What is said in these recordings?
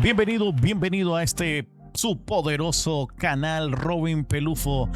Bienvenido a este su poderoso canal Robin Pelufo,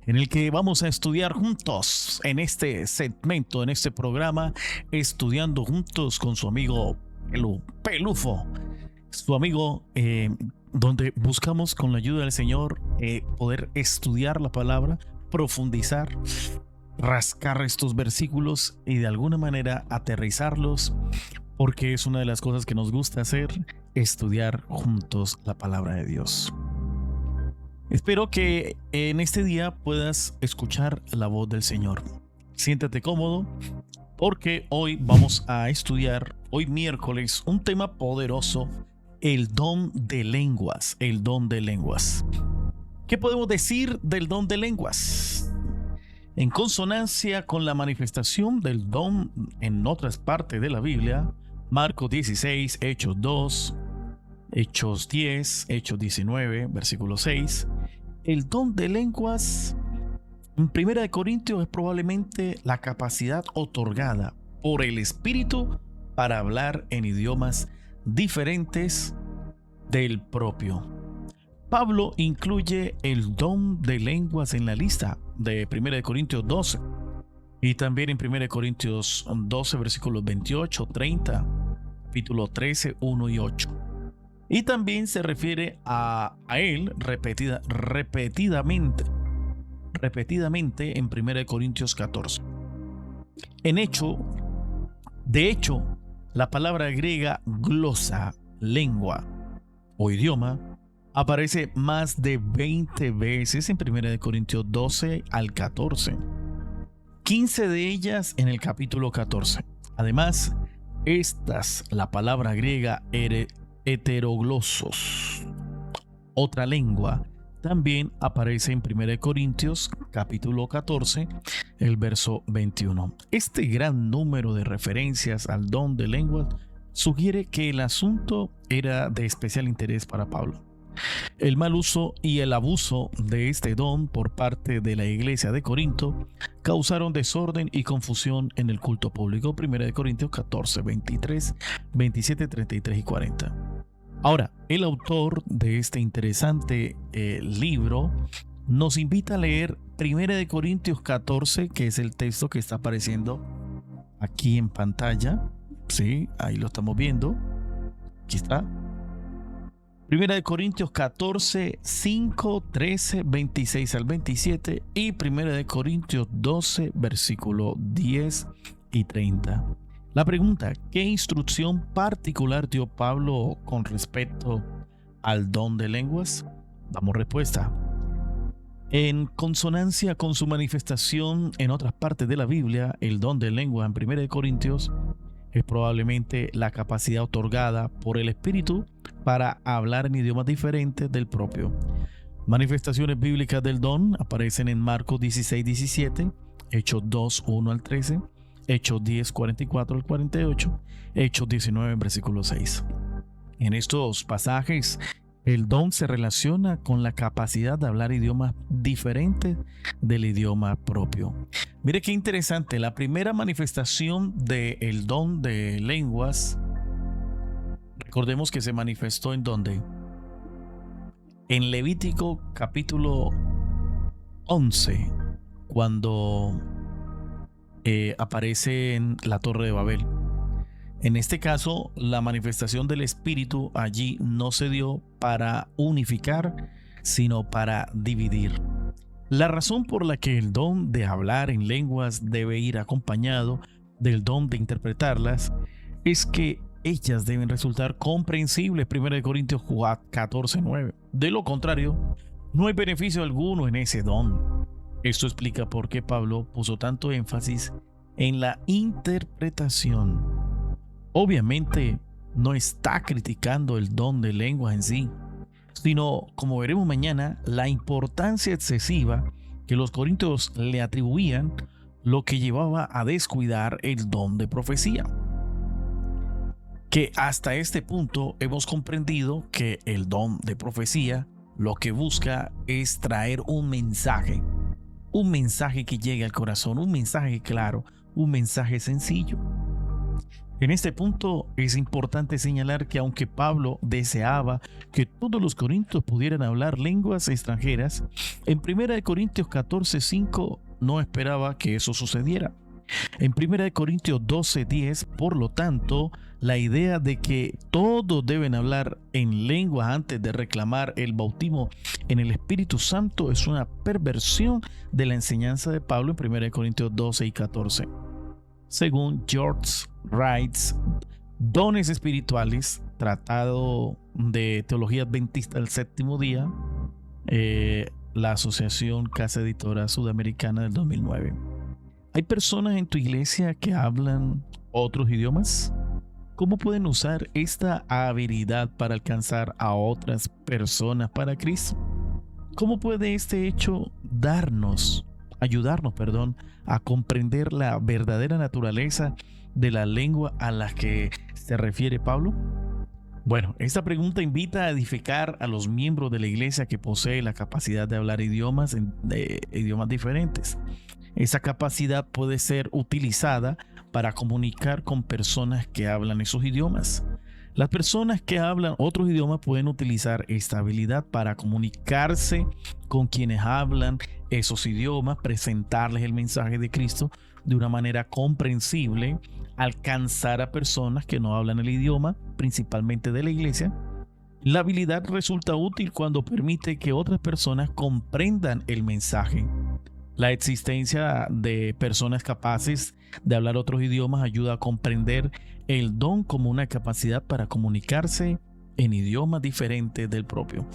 en el que vamos a estudiar juntos en este segmento, en este programa, estudiando juntos con su amigo Pelufo, su amigo, donde buscamos con la ayuda del Señor poder estudiar la palabra, profundizar, rascar estos versículos y de alguna manera aterrizarlos, porque es una de las cosas que nos gusta hacer, estudiar juntos la palabra de Dios. Espero que en este día puedas escuchar la voz del Señor. Siéntate cómodo, porque hoy vamos a estudiar, hoy miércoles, un tema poderoso: el don de lenguas. El don de lenguas. ¿Qué podemos decir del don de lenguas? En consonancia con la manifestación del don en otras partes de la Biblia, Marcos 16, Hechos 2, Hechos 10, Hechos 19, versículo 6, el don de lenguas en 1 Corintios es probablemente la capacidad otorgada por el Espíritu para hablar en idiomas diferentes del propio. Pablo incluye el don de lenguas en la lista de 1 Corintios 12 y también en 1 Corintios 12 versículos 28, 30, capítulo 13, 1 y 8. Y también se refiere a él repetidamente en 1 Corintios 14. De hecho, la palabra griega glosa, lengua o idioma, aparece más de 20 veces en 1 Corintios 12 al 14. 15 de ellas en el capítulo 14. Además, la palabra griega heteroglosos, otra lengua, también aparece en 1 Corintios capítulo 14, el verso 21. Este gran número de referencias al don de lenguas sugiere que el asunto era de especial interés para Pablo. El mal uso y el abuso de este don por parte de la iglesia de Corinto causaron desorden y confusión en el culto público. 1 Corintios 14, 23, 27, 33 y 40. Ahora, el autor de este interesante libro nos invita a leer 1 Corintios 14, que es el texto que está apareciendo aquí en pantalla. Sí, ahí lo estamos viendo. Aquí está. 1 Corintios 14, 5, 13, 26 al 27 y 1 Corintios 12, versículo 10 y 30. La pregunta: ¿qué instrucción particular dio Pablo con respecto al don de lenguas? Damos respuesta. En consonancia con su manifestación en otras partes de la Biblia, el don de lengua en 1 Corintios es probablemente la capacidad otorgada por el Espíritu para hablar en idiomas diferentes del propio. Manifestaciones bíblicas del don aparecen en Marcos 16, 17, Hechos 2, 1 al 13, Hechos 10, 44 al 48, Hechos 19, versículo 6. En estos pasajes, el don se relaciona con la capacidad de hablar idiomas diferentes del idioma propio. Mire qué interesante, la primera manifestación del don de lenguas, recordemos que se manifestó ¿en dónde? En Levítico capítulo 11, cuando aparece en la Torre de Babel. En este caso, la manifestación del Espíritu allí no se dio para unificar, sino para dividir. La razón por la que el don de hablar en lenguas debe ir acompañado del don de interpretarlas es que ellas deben resultar comprensibles. 1 Corintios 14, 9. De lo contrario, no hay beneficio alguno en ese don. Esto explica por qué Pablo puso tanto énfasis en la interpretación. Obviamente no está criticando el don de lengua en sí, sino, como veremos mañana, la importancia excesiva que los corintios le atribuían, lo que llevaba a descuidar el don de profecía. Que hasta este punto hemos comprendido que el don de profecía lo que busca es traer un mensaje que llegue al corazón, un mensaje claro, un mensaje sencillo. En este punto es importante señalar que aunque Pablo deseaba que todos los corintios pudieran hablar lenguas extranjeras, en 1 Corintios 14:5 no esperaba que eso sucediera. En 1 Corintios 12:10, por lo tanto, la idea de que todos deben hablar en lengua antes de reclamar el bautismo en el Espíritu Santo es una perversión de la enseñanza de Pablo en 1 Corintios 12 y 14. Según George Wright's Dones Espirituales, Tratado de Teología Adventista del Séptimo Día, la Asociación Casa Editora Sudamericana del 2009. ¿Hay personas en tu iglesia que hablan otros idiomas? ¿Cómo pueden usar esta habilidad para alcanzar a otras personas para Cristo? ¿Cómo puede este hecho ayudarnos, a comprender la verdadera naturaleza de la lengua a la que se refiere Pablo? Bueno, esta pregunta invita a edificar a los miembros de la iglesia que posee la capacidad de hablar idiomas diferentes. Esa capacidad puede ser utilizada para comunicar con personas que hablan esos idiomas. Las personas que hablan otros idiomas pueden utilizar esta habilidad para comunicarse con quienes hablan esos idiomas, presentarles el mensaje de Cristo de una manera comprensible, alcanzar a personas que no hablan el idioma, principalmente de la iglesia. La habilidad resulta útil cuando permite que otras personas comprendan el mensaje. La existencia de personas capaces de hablar otros idiomas ayuda a comprender el don como una capacidad para comunicarse en idiomas diferentes del propio.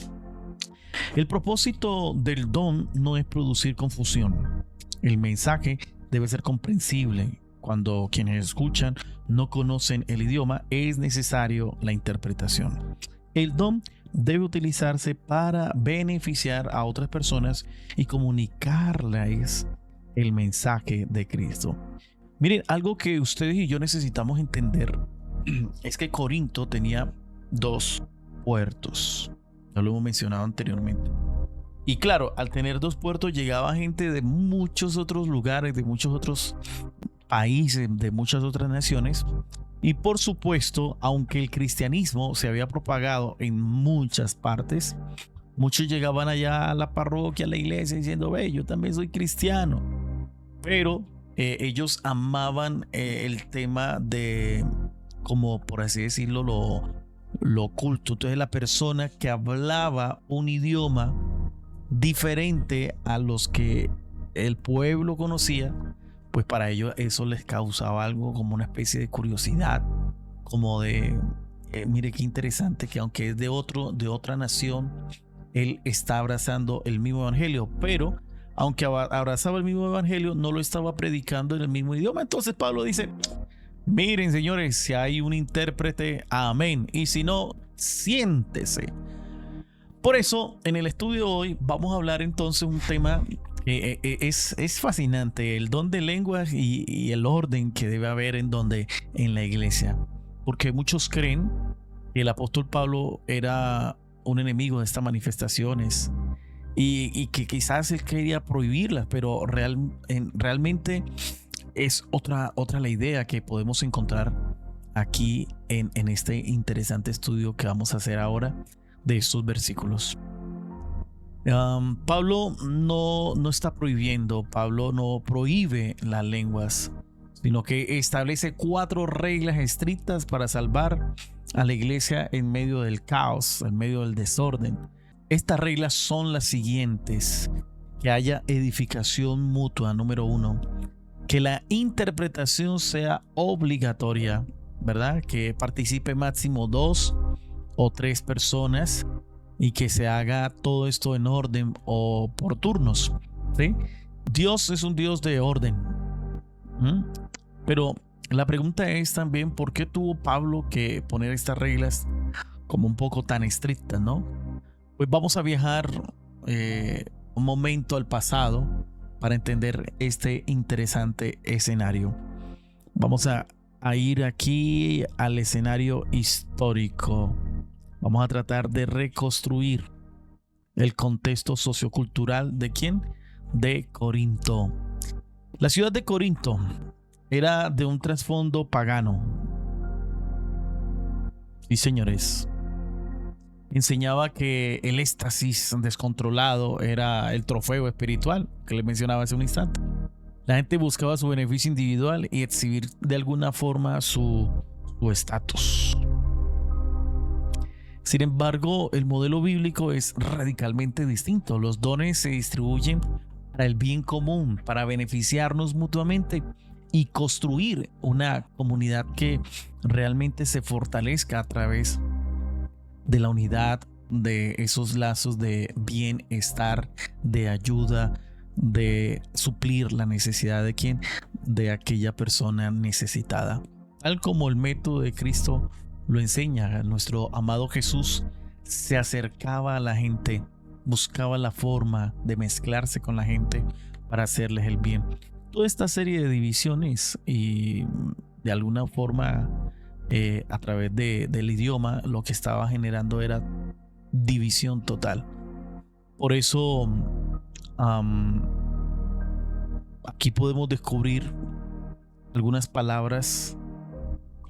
El propósito del don no es producir confusión. El mensaje debe ser comprensible. Cuando quienes escuchan no conocen el idioma, es necesario la interpretación. El don debe utilizarse para beneficiar a otras personas y comunicarles el mensaje de Cristo. Miren, algo que ustedes y yo necesitamos entender es que Corinto tenía 2 puertos. Ya lo hemos mencionado anteriormente. Y claro, al tener 2 puertos llegaba gente de muchos otros lugares, de muchos otros países, de muchas otras naciones. Y por supuesto, aunque el cristianismo se había propagado en muchas partes, muchos llegaban allá a la parroquia, a la iglesia, diciendo: ve, yo también soy cristiano. Pero ellos amaban el tema de, como por así decirlo, lo oculto. Entonces la persona que hablaba un idioma diferente a los que el pueblo conocía, pues para ellos eso les causaba algo como una especie de curiosidad, como de, mire qué interesante que aunque es de otra nación, él está abrazando el mismo evangelio, pero aunque abrazaba el mismo evangelio, no lo estaba predicando en el mismo idioma. Entonces Pablo dice: miren, señores, si hay un intérprete, amén, y si no, siéntese. Por eso, en el estudio de hoy vamos a hablar entonces un tema es fascinante, el don de lenguas y el orden que debe haber en la iglesia, porque muchos creen que el apóstol Pablo era un enemigo de estas manifestaciones y que quizás él quería prohibirlas, pero realmente es otra la idea que podemos encontrar aquí en este interesante estudio que vamos a hacer ahora de estos versículos. Pablo no está prohibiendo, Pablo no prohíbe las lenguas, sino que establece 4 reglas estrictas para salvar a la iglesia en medio del caos, en medio del desorden. Estas reglas son las siguientes: que haya edificación mutua, número 1, que la interpretación sea obligatoria, ¿verdad? Que participe máximo 2 o 3 personas, y que se haga todo esto en orden o por turnos, ¿sí? Dios es un Dios de orden. Pero la pregunta es también: ¿por qué tuvo Pablo que poner estas reglas como un poco tan estrictas, no? Pues vamos a viajar un momento al pasado para entender este interesante escenario. Vamos a ir aquí al escenario histórico. Vamos a tratar de reconstruir el contexto sociocultural ¿de quién? De Corinto. La ciudad de Corinto era de un trasfondo pagano. Sí, señores. Enseñaba que el éxtasis descontrolado era el trofeo espiritual que le mencionaba hace un instante. La gente buscaba su beneficio individual y exhibir de alguna forma su estatus. Sin embargo, el modelo bíblico es radicalmente distinto. Los dones se distribuyen para el bien común, para beneficiarnos mutuamente y construir una comunidad que realmente se fortalezca a través de la unidad, de esos lazos de bienestar, de ayuda, de suplir la necesidad de aquella persona necesitada. Tal como el método de Cristo lo enseña, nuestro amado Jesús se acercaba a la gente, buscaba la forma de mezclarse con la gente para hacerles el bien. Toda esta serie de divisiones y de alguna forma a través del idioma lo que estaba generando era división total. Por eso aquí podemos descubrir algunas palabras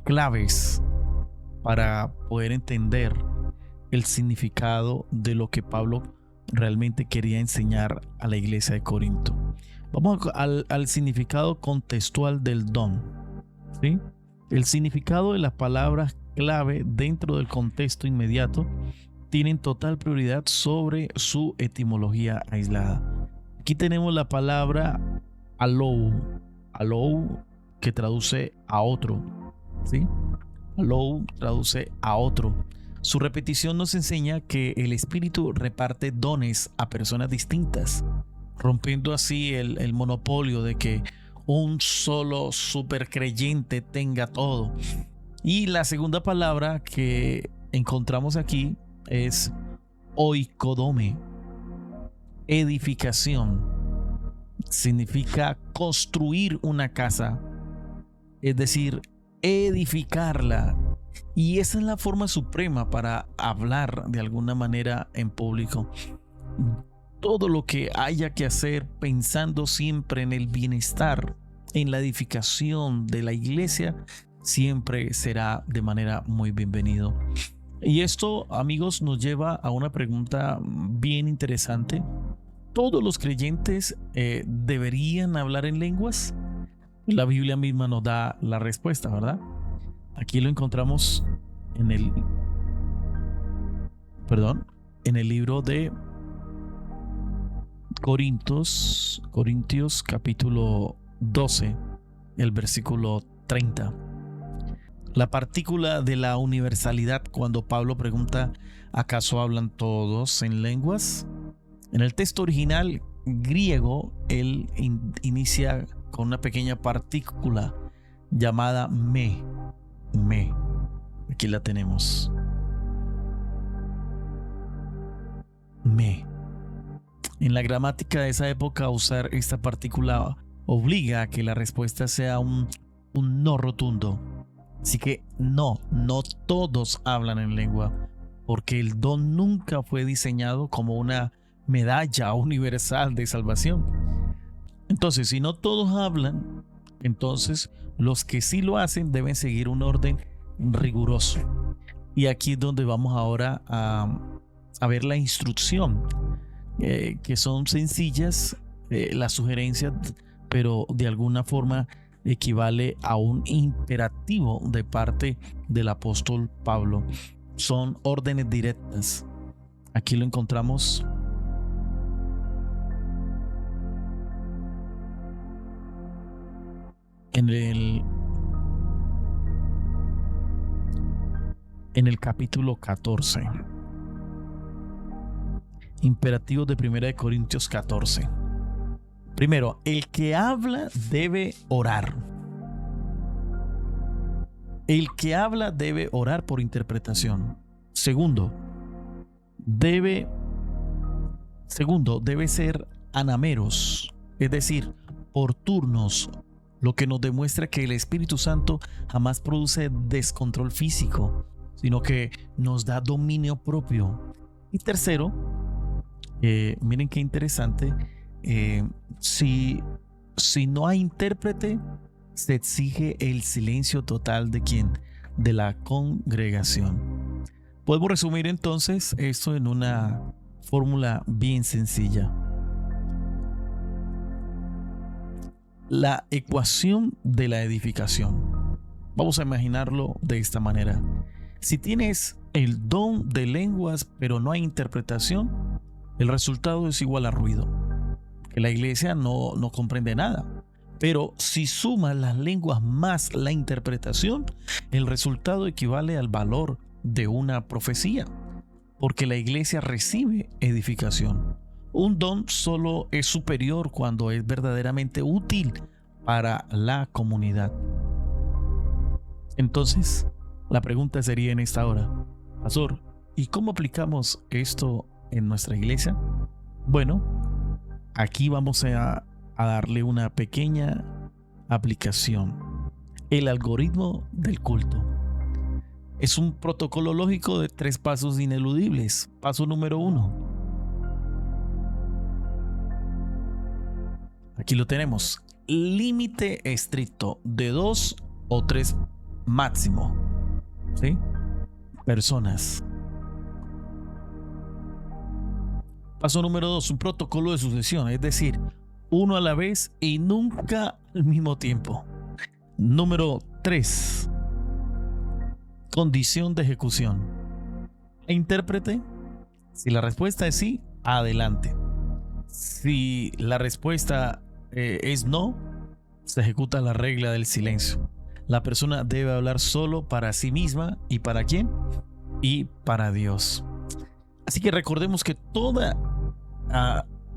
claves para poder entender el significado de lo que Pablo realmente quería enseñar a la iglesia de Corinto. Vamos al significado contextual del don, ¿sí? El significado de las palabras clave dentro del contexto inmediato tienen total prioridad sobre su etimología aislada. Aquí tenemos la palabra alou, que traduce a otro, ¿sí? Alou traduce a otro. Su repetición nos enseña que el Espíritu reparte dones a personas distintas, rompiendo así el monopolio de que un solo supercreyente tenga todo. Y la segunda palabra que encontramos aquí es oikodome, edificación. Significa construir una casa, es decir, edificarla. Y esa es la forma suprema para hablar de alguna manera en público. Todo lo que haya que hacer pensando siempre en el bienestar, en la edificación de la iglesia, siempre será de manera muy bienvenido. Y esto, amigos, nos lleva a una pregunta bien interesante. ¿Todos los creyentes deberían hablar en lenguas? La Biblia misma nos da la respuesta, ¿verdad? Aquí lo encontramos en el libro de Corintios capítulo 12, el versículo 30. La partícula de la universalidad cuando Pablo pregunta ¿acaso hablan todos en lenguas? En el texto original griego él inicia con una pequeña partícula llamada me. Aquí la tenemos. Me. En la gramática de esa época usar esta partícula obliga a que la respuesta sea un no rotundo. Así que no todos hablan en lengua, porque el don nunca fue diseñado como una medalla universal de salvación. Entonces, si no todos hablan, entonces los que sí lo hacen deben seguir un orden riguroso. Y aquí es donde vamos ahora a ver la instrucción, que son sencillas, las sugerencias, pero de alguna forma equivale a un imperativo de parte del apóstol Pablo. Son órdenes directas. Aquí lo encontramos en el capítulo 14. Imperativos de 1 Corintios 14. Primero, el que habla debe orar. El que habla debe orar por interpretación. Segundo, debe ser anameros, es decir, por turnos, lo que nos demuestra que el Espíritu Santo jamás produce descontrol físico, sino que nos da dominio propio. Y tercero, miren qué interesante, si no hay intérprete, se exige el silencio total de ¿quién? de la congregación. Podemos resumir entonces esto en una fórmula bien sencilla. La ecuación de la edificación. Vamos a imaginarlo de esta manera. Si tienes el don de lenguas pero no hay interpretación, el resultado es igual a ruido. Que la iglesia no comprende nada. Pero si sumas las lenguas más la interpretación, el resultado equivale al valor de una profecía, porque la iglesia recibe edificación. Un don solo es superior cuando es verdaderamente útil para la comunidad. Entonces, la pregunta sería en esta hora: Pastor, ¿y cómo aplicamos esto en nuestra iglesia? Bueno, aquí vamos a darle una pequeña aplicación. El algoritmo del culto. Es un protocolo lógico de 3 pasos ineludibles. Paso número 1. Aquí lo tenemos. Límite estricto de 2 o 3 máximo. ¿Sí? Personas. Paso número 2. Un protocolo de sucesión. Es decir, uno a la vez y nunca al mismo tiempo. Número 3. Condición de ejecución. Intérprete. Si la respuesta es sí, adelante. Si la respuesta es no, se ejecuta la regla del silencio. La persona debe hablar solo para sí misma. ¿Y para quién? Y para Dios. Así que recordemos que toda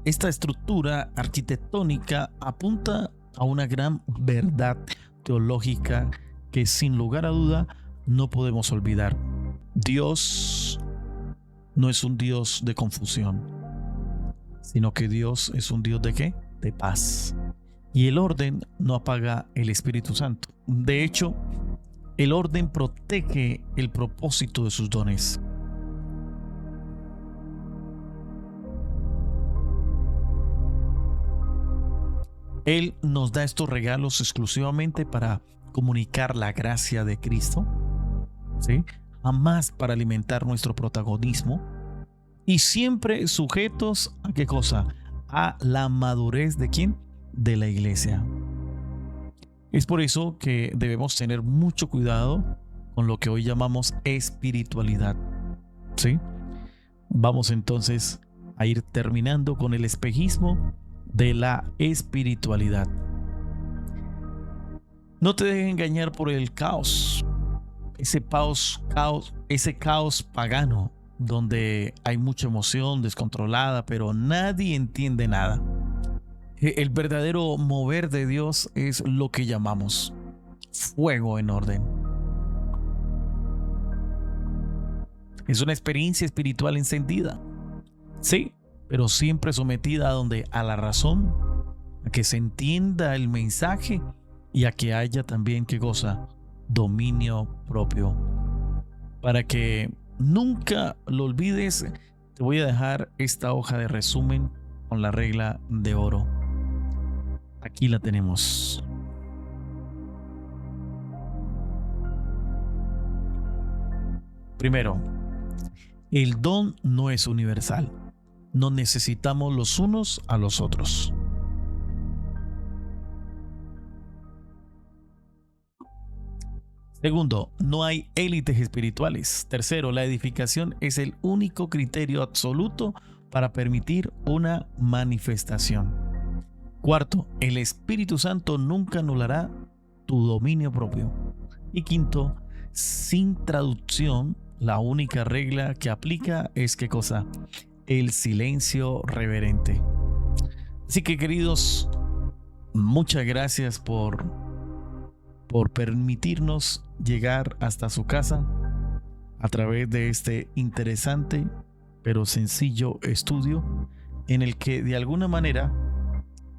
esta estructura arquitectónica apunta a una gran verdad teológica que sin lugar a duda no podemos olvidar. Dios no es un Dios de confusión, sino que Dios es un Dios ¿de qué? De paz. Y el orden no apaga el Espíritu Santo. De hecho, el orden protege el propósito de sus dones. Él nos da estos regalos exclusivamente para comunicar la gracia de Cristo, ¿sí? Jamás para alimentar nuestro protagonismo, y siempre sujetos a ¿qué cosa? A la madurez ¿de quién? De la iglesia. Es por eso que debemos tener mucho cuidado con lo que hoy llamamos espiritualidad, ¿sí? Vamos entonces a ir terminando con el espejismo de la espiritualidad. No te dejes engañar por el caos, ese caos pagano, donde hay mucha emoción descontrolada, pero nadie entiende nada. El verdadero mover de Dios es lo que llamamos fuego en orden. Es una experiencia espiritual encendida, sí, pero siempre sometida a la razón, a que se entienda el mensaje y a que haya también ¿qué cosa? Dominio propio. Para que nunca lo olvides, te voy a dejar esta hoja de resumen con la regla de oro. Aquí la tenemos. Primero, el don no es universal. No necesitamos los unos a los otros. Segundo, no hay élites espirituales. Tercero, la edificación es el único criterio absoluto para permitir una manifestación. Cuarto, el Espíritu Santo nunca anulará tu dominio propio. Y quinto, sin traducción, la única regla que aplica es ¿qué cosa? El silencio reverente. Así que, queridos, muchas gracias por permitirnos llegar hasta su casa a través de este interesante pero sencillo estudio en el que de alguna manera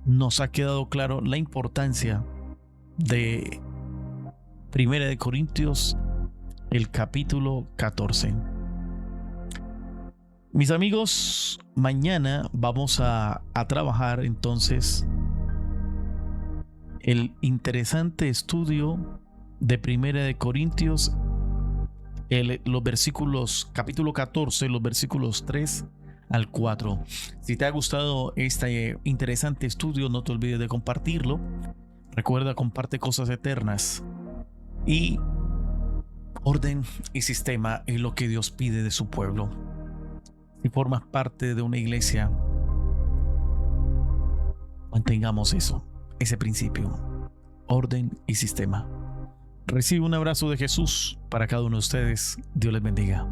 nos ha quedado claro la importancia de 1 de Corintios, el capítulo 14. Mis amigos, mañana vamos a trabajar entonces el interesante estudio de 1 de Corintios los versículos, capítulo 14, los versículos 3 al 4. Si te ha gustado este interesante estudio, no te olvides de compartirlo. Recuerda, comparte cosas eternas. Y orden y sistema es lo que Dios pide de su pueblo. Si formas parte de una iglesia, mantengamos eso, ese principio, orden y sistema. Recibe un abrazo de Jesús para cada uno de ustedes. Dios les bendiga.